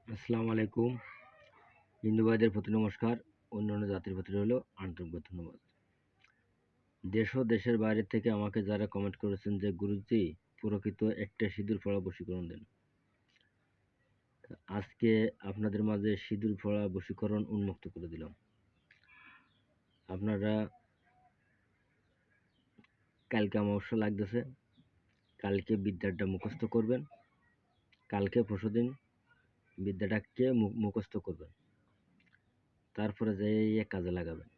আসসালামু আলাইকুম। হিন্দু ভাইদের প্রতি নমস্কার, অন্যান্য জাতির প্রতি রইল আন্তরিক ধন্যবাদ। দেশ ও দেশের বাইরে থেকে আমাকে যারা কমেন্ট করেছেন যে গুরুজি প্রকৃত একটা সিঁদুর পড়া বশীকরণ দেন। আজকে আপনাদের মাঝে সিঁদুর পড়া বশীকরণ উন্মুক্ত করে দিলাম। আপনারা কালকে অমাবস্যা লাগতেছে, কালকে বিদ্যাটা মুখস্থ করবেন, কালকে পরশুদিন বিদ্যাটাকে মুখস্থ করবেন, তারপরে যেয়ে কাজে লাগাবেন।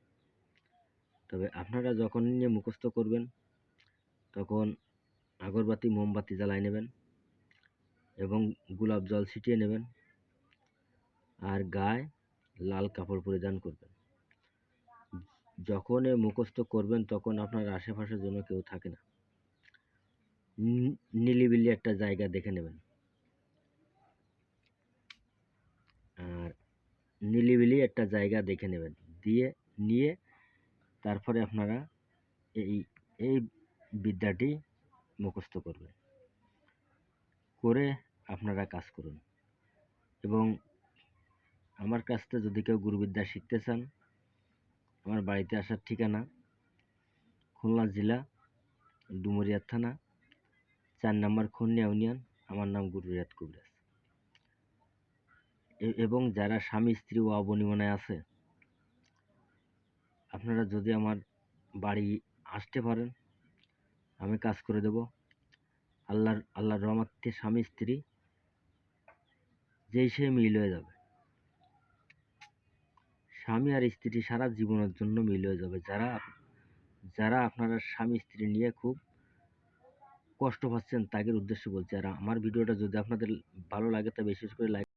তবে আপনারা যখন নিয়ে মুখস্থ করবেন তখন আগরবাতি মোমবাতি জ্বালায় নেবেন এবং গোলাপ জল ছিটিয়ে নেবেন আর গায়ে লাল কাপড় পরিধান করবেন। যখন মুখস্থ করবেন তখন আপনার আশেপাশে যেন কেউ থাকে না, নিলিবিলি একটা জায়গা দেখে নেবেন। আর নিলিবিলি একটা জায়গা দেখে নেবেন, নিয়ে তারপরে আপনারা এই এই বিদ্যাটি মুখস্থ করবেন, করে আপনারা কাজ করুন। এবং আমার কাছ থেকে যদি কেউ গুরুবিদ্যা শিখতে চান, আমার বাড়িতে আসার ঠিকানা খুলনা জেলা ডুমুরিয়া থানা ৪ নম্বর খুলনা ইউনিয়ন। আমার নাম গুরু রিয়াদ কবিরাজ। এবং যারা স্বামী স্ত্রী ও অবনিমনায় আছে, আপনারা যদি আমার বাড়ি আসতে পারেন আমি কাজ করে দেব। আল্লাহর রহমতে স্বামী স্ত্রী যেই সে মিল হয়ে যাবে। স্বামী আর স্ত্রী সারা জীবনের জন্য মিল হয়ে যাবে। যারা আপনারা স্বামী স্ত্রী নিয়ে খুব কষ্ট পাচ্ছেন তাদের উদ্দেশ্যে বলছি। আর আমার ভিডিওটা যদি আপনাদের ভালো লাগে তা বিশেষ করে লাইক